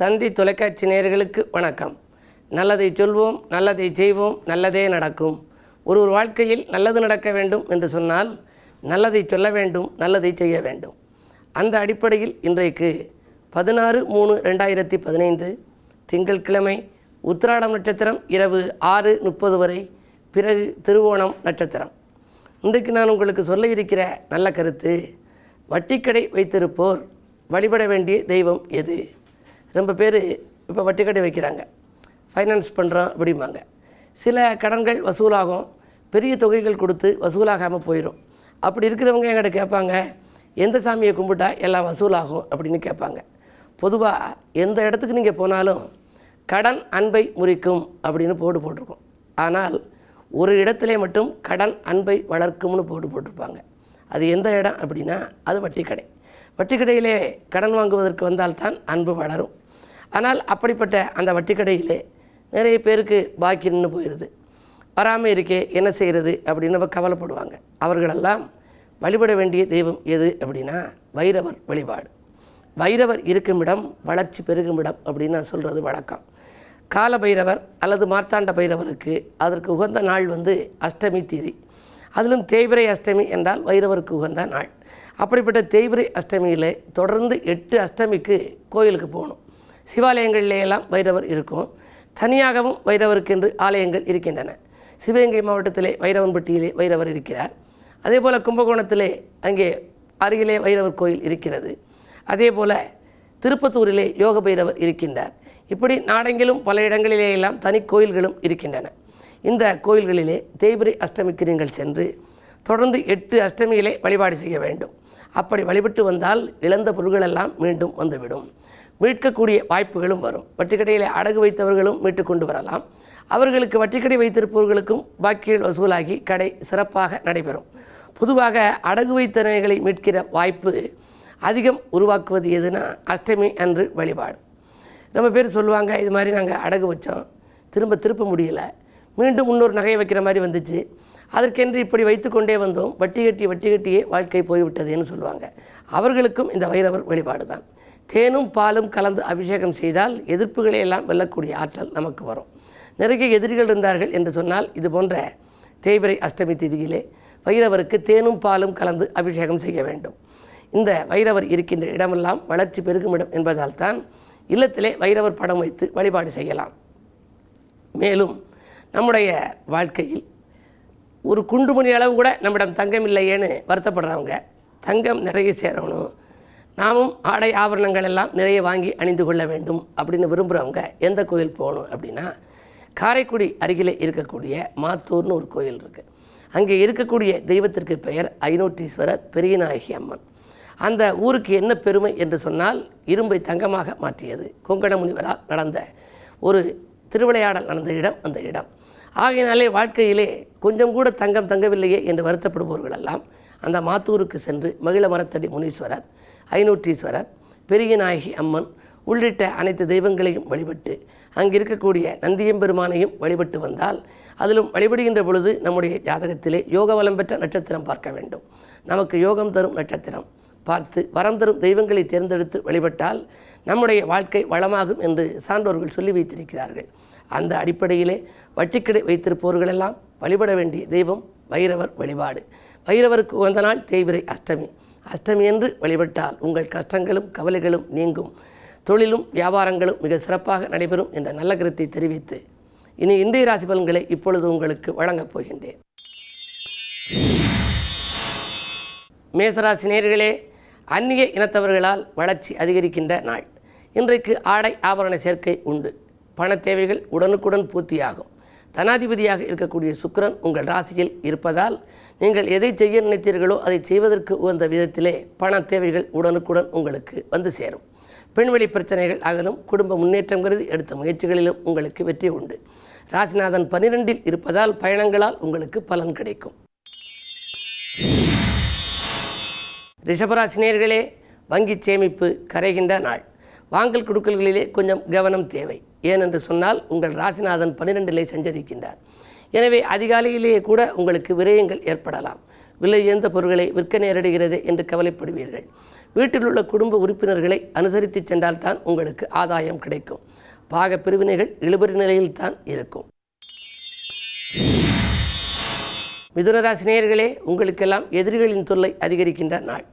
தந்தி தொலைக்காட்சி நேயர்களுக்கு வணக்கம். நல்லதை சொல்வோம், நல்லதை செய்வோம், நல்லதே நடக்கும். ஒரு வாழ்க்கையில் நல்லது நடக்க வேண்டும் என்று சொன்னால் நல்லதை சொல்ல வேண்டும், நல்லதை செய்ய வேண்டும். அந்த அடிப்படையில் இன்றைக்கு 16/3/2015 திங்கட்கிழமை உத்திராடம் நட்சத்திரம் இரவு 6:30 வரை, பிறகு திருவோணம் நட்சத்திரம். இன்றைக்கு நான் உங்களுக்கு சொல்ல இருக்கிற நல்ல கருத்து, வட்டிக்கடை வைத்திருப்போர் வழிபட வேண்டிய தெய்வம் எது? ரொம்ப பேர் இப்போ வட்டிக்கடை வைக்கிறாங்க, ஃபைனான்ஸ் பண்ணுறோம் அப்படிம்பாங்க. சில கடன்கள் வசூலாகும், பெரிய தொகைகள் கொடுத்து வசூலாகாமல் போயிடும். அப்படி இருக்கிறவங்க என்கிட்ட கேட்பாங்க, எந்த சாமியை கும்பிட்டா எல்லாம் வசூலாகும் அப்படின்னு கேட்பாங்க. பொதுவாக எந்த இடத்துக்கு நீங்கள் போனாலும் கடன் அன்பை முறிக்கும் அப்படின்னு போட்டிருக்கோம். ஆனால் ஒரு இடத்துல மட்டும் கடன் அன்பை வளர்க்கும்னு போட்டிருப்பாங்க. அது எந்த இடம் அப்படின்னா அது வட்டிக்கடை. வட்டிக்கடையிலே கடன் வாங்குவதற்கு வந்தால்தான் அன்பு வளரும். ஆனால் அப்படிப்பட்ட அந்த வட்டிக்கடையிலே நிறைய பேருக்கு பாக்கி நின்று போயிடுது. வராமல் இருக்கே என்ன செய்கிறது அப்படின்னு கவலைப்படுவாங்க. அவர்களெல்லாம் வழிபட வேண்டிய தெய்வம் எது அப்படின்னா வைரவர் வழிபாடு. வைரவர் இருக்கும் இடம் வளர்ச்சி பெருகும் இடம் அப்படின்னு நான் சொல்கிறது வழக்கம். கால பைரவர் அல்லது மார்த்தாண்ட பைரவருக்கு அதற்கு உகந்த நாள் அஷ்டமி திதி. அதிலும் தேய்பிரை அஷ்டமி என்றால் வைரவருக்கு உகந்த நாள். அப்படிப்பட்ட தேய்பிரை அஷ்டமியில் தொடர்ந்து 8 அஷ்டமிக்கு கோயிலுக்கு போகணும். சிவாலயங்களிலேயெல்லாம் வைரவர் இருக்கும். தனியாகவும் வைரவருக்கென்று ஆலயங்கள் இருக்கின்றன. சிவகங்கை மாவட்டத்திலே வைரவன்பட்டியிலே வைரவர் இருக்கிறார். அதே போல் கும்பகோணத்திலே அங்கே அருகிலே வைரவர் கோயில் இருக்கிறது. அதே போல் திருப்பத்தூரிலே யோக பைரவர் இருக்கின்றார். இப்படி நாடெங்கிலும் பல இடங்களிலேயெல்லாம் தனி கோயில்களும் இருக்கின்றன. இந்த கோயில்களிலே தேய்பிரை அஷ்டமிக்கு நீங்கள் சென்று தொடர்ந்து 8 அஷ்டமியிலே வழிபாடு செய்ய வேண்டும். அப்படி வழிபட்டு வந்தால் இழந்த பொருள்களெல்லாம் மீண்டும் வந்துவிடும். மீட்கக்கூடிய வாய்ப்புகளும் வரும். வட்டிக்கடையில் அடகு வைத்தவர்களும் மீட்டு கொண்டு வரலாம். அவர்களுக்கு வட்டிக்கடை வைத்திருப்பவர்களுக்கும் பாக்கிகள் வசூலாகி கடை சிறப்பாக நடைபெறும். பொதுவாக அடகு வைத்த நகைகளை மீட்கிற வாய்ப்பு அதிகம் உருவாக்குவது எதுனா அஷ்டமி அன்று வழிபாடு. நம்ம பேர் சொல்லுவாங்க, இது மாதிரி நாங்கள் அடகு வச்சோம், திருப்ப முடியலை, மீண்டும் இன்னொரு நகையை வைக்கிற மாதிரி வந்துச்சு, அதற்கென்று இப்படி வைத்து கொண்டே வந்தோம், வட்டி கட்டியே வாழ்க்கை போய்விட்டதுன்னு சொல்லுவாங்க. அவர்களுக்கும் இந்த வைரவர் வழிபாடு தான். தேனும் பாலும் கலந்து அபிஷேகம் செய்தால் எதிர்ப்புகளை எல்லாம் வெல்லக்கூடிய ஆற்றல் நமக்கு வரும். நிறைய எதிரிகள் இருந்தார்கள் என்று சொன்னால் இது போன்ற தேய்பிரை அஷ்டமி திதியிலே வைரவருக்கு தேனும் பாலும் கலந்து அபிஷேகம் செய்ய வேண்டும். இந்த வைரவர் இருக்கின்ற இடமெல்லாம் வளர்ச்சி பெருகும் இடம் என்பதால் தான் இல்லத்திலே வைரவர் படம் வைத்து வழிபாடு செய்யலாம். மேலும் நம்முடைய வாழ்க்கையில் ஒரு குண்டுமணி அளவு கூட நம்மிடம் தங்கம் இல்லையேன்னு வருத்தப்படுறவங்க, தங்கம் நிறைய சேரணும், நாமும் ஆடை ஆபரணங்கள் எல்லாம் நிறைய வாங்கி அணிந்து கொள்ள வேண்டும் அப்படின்னு விரும்புகிறவங்க எந்த கோயில் போகணும் அப்படின்னா காரைக்குடி அருகிலே இருக்கக்கூடிய மாத்தூர்னு ஒரு கோயில் இருக்குது. அங்கே இருக்கக்கூடிய தெய்வத்திற்கு பெயர் ஐநூற்றீஸ்வரர் பெரியநாயகி அம்மன். அந்த ஊருக்கு என்ன பெருமை என்று சொன்னால் இரும்பை தங்கமாக மாற்றியது கொங்கண முனிவரால் நடந்த ஒரு திருவிளையாடல் நடந்த இடம் அந்த இடம். ஆகையினாலே வாழ்க்கையிலே கொஞ்சம் கூட தங்கம் தங்கவில்லையே என்று வருத்தப்படுபவர்களெல்லாம் அந்த மாத்தூருக்கு சென்று மகிழ மரத்தடி முனீஸ்வரர், ஐநூற்றீஸ்வரர், பெரியநாயகி அம்மன் உள்ளிட்ட அனைத்து தெய்வங்களையும் வழிபட்டு அங்கே இருக்கக்கூடிய நந்தியம்பெருமானையும் வழிபட்டு வந்தால், அதிலும் வழிபடுகின்ற பொழுது நம்முடைய ஜாதகத்திலே யோக வளம் பெற்ற நட்சத்திரம் பார்க்க வேண்டும். நமக்கு யோகம் தரும் நட்சத்திரம் பார்த்து வரம் தரும் தெய்வங்களை தேர்ந்தெடுத்து வழிபட்டால் நம்முடைய வாழ்க்கை வளமாகும் என்று சான்றோர்கள் சொல்லி வைத்திருக்கிறார்கள். அந்த அடிப்படையிலே வட்டிக்கடை வைத்திருப்பவர்களெல்லாம் வழிபட வேண்டிய தெய்வம் வைரவர் வழிபாடு. வைரவருக்கு உகந்த நாள் தேய்பிரை அஷ்டமி. அஷ்டமி என்று வழிபட்டால் உங்கள் கஷ்டங்களும் கவலைகளும் நீங்கும், தொழிலும் வியாபாரங்களும் மிக சிறப்பாக நடைபெறும் என்ற நல்ல கருத்தை தெரிவித்து இனி இன்றைய ராசி பலன்களை இப்பொழுது உங்களுக்கு வழங்கப் போகின்றேன். மேசராசி நேயர்களே, அந்நிய இனத்தவர்களால் வளர்ச்சி அதிகரிக்கின்ற நாள். இன்றைக்கு ஆடை ஆபரண சேர்க்கை உண்டு. பண தேவைகள் உடனுக்குடன் பூர்த்தியாகும். தனாதிபதியாக இருக்கக்கூடிய சுக்கிரன் உங்கள் ராசியில் இருப்பதால் நீங்கள் எதை செய்ய நினைத்தீர்களோ அதை செய்வதற்கு உகந்த விதத்திலே பண தேவைகள் உடனுக்குடன் உங்களுக்கு வந்து சேரும். பெண்வெளி பிரச்சனைகள் அகலும். குடும்ப முன்னேற்றம் கருதி எடுத்த முயற்சிகளிலும் உங்களுக்கு வெற்றி உண்டு. ராசிநாதன் 12இல் இருப்பதால் பயணங்களால் உங்களுக்கு பலன் கிடைக்கும். ரிஷபராசினியர்களே, வங்கி சேமிப்பு கரைகின்ற நாள். வாங்கல் கொடுக்கல்களிலே கொஞ்சம் கவனம் தேவை. ஏனென்று சொன்னால் உங்கள் ராசிநாதன் 12இலே சஞ்சரிக்கின்றார். எனவே அதிகாலையிலேயே கூட உங்களுக்கு விரயங்கள் ஏற்படலாம். விலை உயர்ந்த பொருட்களை விற்க நேரிடுகிறது என்று கவலைப்படுவீர்கள். வீட்டில் உள்ள குடும்ப உறுப்பினர்களை அனுசரித்து சென்றால்தான் உங்களுக்கு ஆதாயம் கிடைக்கும். பாக பிரிவினைகள் இழுபறி நிலையில்தான் இருக்கும். மிதுனராசி நேயர்களே, உங்களுக்கெல்லாம் எதிரிகளின் தொல்லை அதிகரிக்கின்ற நாள்.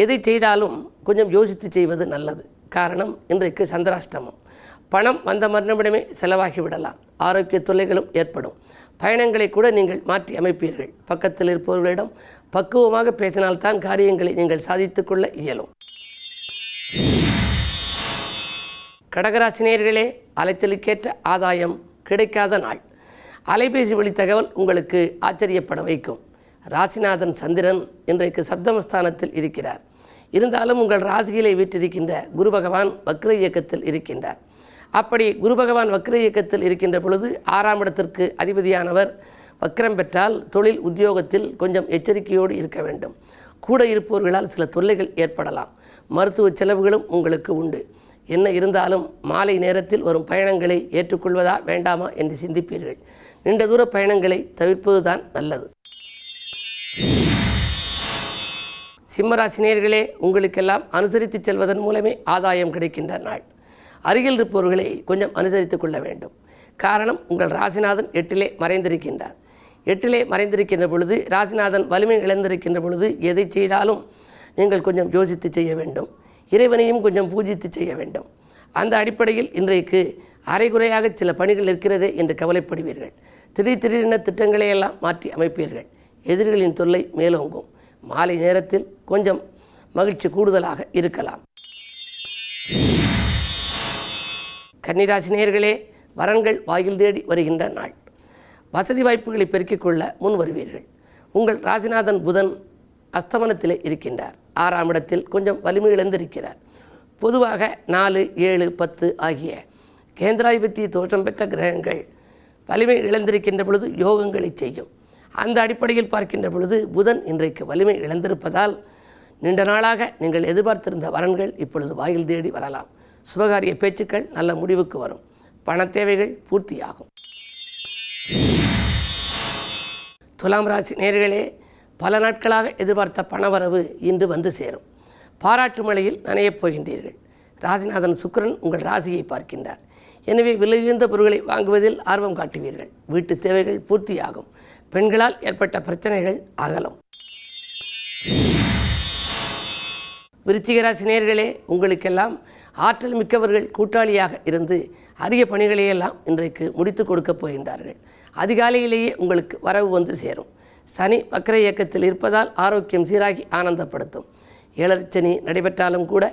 எதை செய்தாலும் கொஞ்சம் யோசித்து செய்வது நல்லது. காரணம், இன்றைக்கு சந்திராஷ்டமம். பணம் வந்த மறுநிமிடமே செலவாகிவிடலாம். ஆரோக்கிய தொல்லைகளும் ஏற்படும். பயணங்களை கூட நீங்கள் மாற்றி அமைப்பீர்கள். பக்கத்தில் இருப்பவர்களிடம் பக்குவமாக பேசினால்தான் காரியங்களை நீங்கள் சாதித்து கொள்ள இயலும். கடகராசி நேயர்களே, அலைச்சலுக்கேற்ற ஆதாயம் கிடைக்காத நாள். அலைபேசி வழி தகவல் உங்களுக்கு ஆச்சரியப்பட வைக்கும். ராசிநாதன் சந்திரன் இன்றைக்கு சப்தமஸ்தானத்தில் இருக்கிறார். இருந்தாலும் உங்கள் ராசியிலே வீற்றிருக்கின்ற குரு பகவான் வக்ர இயக்கத்தில் இருக்கின்றார். அப்படி குரு பகவான் வக்ர இயக்கத்தில் இருக்கின்ற பொழுது 6ஆம் இடத்திற்கு அதிபதியானவர் வக்ரம் பெற்றால் தொழில் உத்தியோகத்தில் கொஞ்சம் எச்சரிக்கையோடு இருக்க வேண்டும். கூட இருப்பவர்களால் சில தொல்லைகள் ஏற்படலாம். மருத்துவ செலவுகளும் உங்களுக்கு உண்டு. என்ன இருந்தாலும் மாலை நேரத்தில் வரும் பயணங்களை ஏற்றுக்கொள்வதா வேண்டாமா என்று சிந்திப்பீர்கள். நீண்ட தூர பயணங்களை தவிர்ப்பதுதான் நல்லது. சிம்மராசினியர்களே, உங்களுக்கெல்லாம் அனுசரித்து செல்வதன் மூலமே ஆதாயம் கிடைக்கின்ற நாள். அருகில் இருப்பவர்களை கொஞ்சம் அனுசரித்து கொள்ள வேண்டும். காரணம், உங்கள் ராசிநாதன் 8லே மறைந்திருக்கின்றார். 8லே மறைந்திருக்கின்ற பொழுது, ராசிநாதன் வலிமை இழந்திருக்கின்ற பொழுது எதை செய்தாலும் நீங்கள் கொஞ்சம் யோசித்து செய்ய வேண்டும். இறைவனையும் கொஞ்சம் பூஜித்து செய்ய வேண்டும். அந்த அடிப்படையில் இன்றைக்கு அரைகுறையாக சில பணிகள் இருக்கிறதே என்று கவலைப்படுவீர்கள். திடீரென திட்டங்களை எல்லாம் மாற்றி அமைப்பீர்கள். எதிரிகளின் தொல்லை மேலோங்கும். மாலை நேரத்தில் கொஞ்சம் மகிழ்ச்சி கூடுதலாக இருக்கலாம். கன்னிராசி நேயர்களே, வரன்கள் வாயில் தேடி வருகின்ற நாள். வசதி வாய்ப்புகளை பெருக்கிக் கொள்ள முன் வருவீர்கள். உங்கள் ராசிநாதன் புதன் அஸ்தமனத்திலே இருக்கின்றார். 6ஆம் இடத்தில் கொஞ்சம் வலிமை இழந்திருக்கிறார். பொதுவாக 4, 7, 10 ஆகிய கேந்திராதிபத்திய தோற்றம் பெற்ற கிரகங்கள் வலிமை இழந்திருக்கின்ற பொழுது யோகங்களை செய்யும். அந்த அடிப்படையில் பார்க்கின்ற பொழுது புதன் இன்றைக்கு வலிமை இழந்திருப்பதால் நீண்ட நாளாக நீங்கள் எதிர்பார்த்திருந்த வரன்கள் இப்பொழுது வாயில் தேடி வரலாம். சுபகாரிய பேச்சுக்கள் நல்ல முடிவுக்கு வரும். பண தேவைகள் பூர்த்தியாகும். துலாம் ராசி நேயர்களே, பல நாட்களாக எதிர்பார்த்த பணவரவு இன்று வந்து சேரும். பாராட்டு மழையில் நனையப் போகின்றீர்கள். ராசிநாதன் சுக்கிரன் உங்கள் ராசியை பார்க்கின்றார். எனவே விலையுயர்ந்த பொருட்களை வாங்குவதில் ஆர்வம் காட்டுவீர்கள். வீட்டு தேவைகள் பூர்த்தியாகும். பெண்களால் ஏற்பட்ட பிரச்சனைகள் அகலும். விருச்சிக ராசி நேயர்களே, உங்களுக்கெல்லாம் ஆற்றல் மிக்கவர்கள் கூட்டாளியாக இருந்து அரிய பணிகளையெல்லாம் இன்றைக்கு முடித்து கொடுக்கப் போகின்றார்கள். அதிகாலையிலேயே உங்களுக்கு வரவு வந்து சேரும். சனி வக்ர இயக்கத்தில் இருப்பதால் ஆரோக்கியம் சீராகி ஆனந்தப்படுத்தும். 7 சனி நடைபெற்றாலும் கூட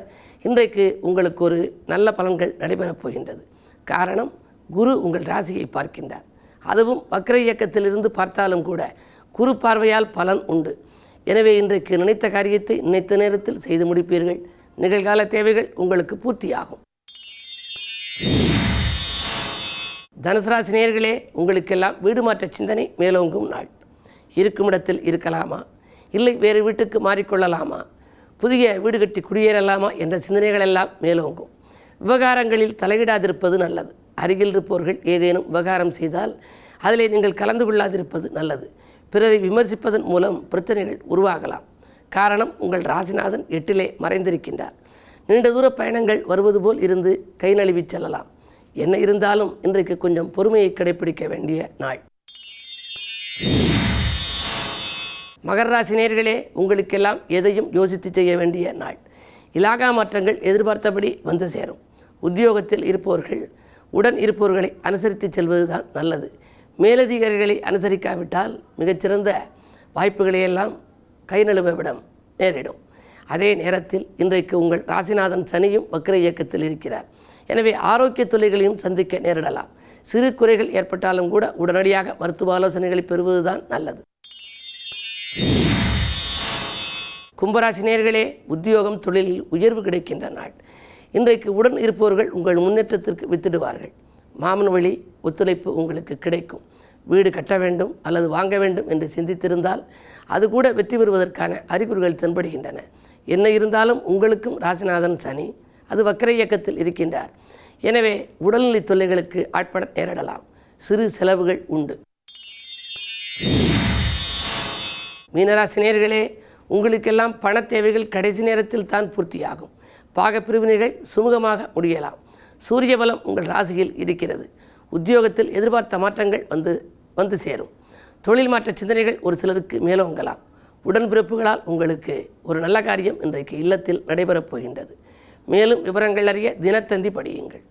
இன்றைக்கு உங்களுக்கு ஒரு நல்ல பலன்கள் நடைபெறப் போகின்றது. காரணம், குரு உங்கள் ராசியை பார்க்கின்றார். அதுவும் வக்ர இயக்கத்திலிருந்து பார்த்தாலும் கூட குரு பார்வையால் பலன் உண்டு. எனவே இன்றைக்கு நினைத்த காரியத்தை நினைத்த நேரத்தில் செய்து முடிப்பீர்கள். நிகழ்கால தேவைகள் உங்களுக்கு பூர்த்தியாகும். தனுசு ராசி நேயர்களே, உங்களுக்கெல்லாம் வீடு மாற்ற சிந்தனை மேலோங்கும் நாள். இருக்கும் இடத்தில் இருக்கலாமா, இல்லை வேறு வீட்டுக்கு மாறிக்கொள்ளலாமா, புதிய வீடு கட்டி குடியேறலாமா என்ற சிந்தனைகள் எல்லாம் மேலோங்கும். விவகாரங்களில் தலையிடாதிருப்பது நல்லது. அருகில் இருப்பவர்கள் ஏதேனும் விவகாரம் செய்தால் அதிலே நீங்கள் கலந்து கொள்ளாதிருப்பது நல்லது. பிறரை விமர்சிப்பதன் மூலம் பிரச்சனைகள் உருவாகலாம். காரணம், உங்கள் ராசிநாதன் 8லே மறைந்திருக்கின்றார். நீண்ட தூர பயணங்கள் வருவது போல் இருந்து கை நழுவி செல்லலாம். என்ன இருந்தாலும் இன்றைக்கு கொஞ்சம் பொறுமையை கடைபிடிக்க வேண்டிய நாள். மகர ராசி நேயர்களே, உங்களுக்கெல்லாம் எதையும் யோசித்து செய்ய வேண்டிய நாள். இலாகா மாற்றங்கள் எதிர்பார்த்தபடி வந்து சேரும். உத்தியோகத்தில் இருப்பவர்கள் உடன் இருப்பவர்களை அனுசரித்து செல்வதுதான் நல்லது. மேலதிகாரிகளை அனுசரிக்காவிட்டால் மிகச்சிறந்த வாய்ப்புகளையெல்லாம் கை நழுவவிடம் நேரிடும். அதே நேரத்தில் இன்றைக்கு உங்கள் ராசிநாதன் சனியும் வக்ர இயக்கத்தில் இருக்கிறார். எனவே ஆரோக்கிய தொல்லைகளையும் சந்திக்க நேரிடலாம். சிறு குறைகள் ஏற்பட்டாலும் கூட உடனடியாக மருத்துவ ஆலோசனைகளை பெறுவதுதான் நல்லது. கும்பராசி நேயர்களே, உத்தியோகம் தொழிலில் உயர்வு கிடைக்கின்ற நாள். இன்றைக்கு உடன் இருப்பவர்கள் உங்கள் முன்னேற்றத்திற்கு வித்திடுவார்கள். மாமன் வழி ஒத்துழைப்பு உங்களுக்கு கிடைக்கும். வீடு கட்ட வேண்டும் அல்லது வாங்க வேண்டும் என்று சிந்தித்திருந்தால் அது கூட வெற்றி பெறுவதற்கான அறிகுறிகள் தென்படுகின்றன. என்ன இருந்தாலும் உங்களுக்கும் ராசிநாதன் சனி அது வக்ர இயக்கத்தில் இருக்கின்றார். எனவே உடல்நிலை தொல்லைகளுக்கு ஆட்பட நேரிடலாம். சிறு செலவுகள் உண்டு. மீனராசி நேயர்களே, உங்களுக்கெல்லாம் பண தேவைகள் கடைசி நேரத்தில் தான் பூர்த்தியாகும். பாகப்பிரிவினைகள் சுமூகமாக முடியலாம். சூரிய பலம் உங்கள் ராசியில் இருக்கிறது. உத்தியோகத்தில் எதிர்பார்த்த மாற்றங்கள் வந்து சேரும். தொழில் மாற்ற சிந்தனைகள் ஒரு சிலருக்கு மேலோங்கலாம். உடன்பிறப்புகளால் உங்களுக்கு ஒரு நல்ல காரியம் இன்றைக்கு இல்லத்தில் நடைபெறப் போகின்றது. மேலும் விவரங்கள் அறிய தினத்தந்தி படியுங்கள்.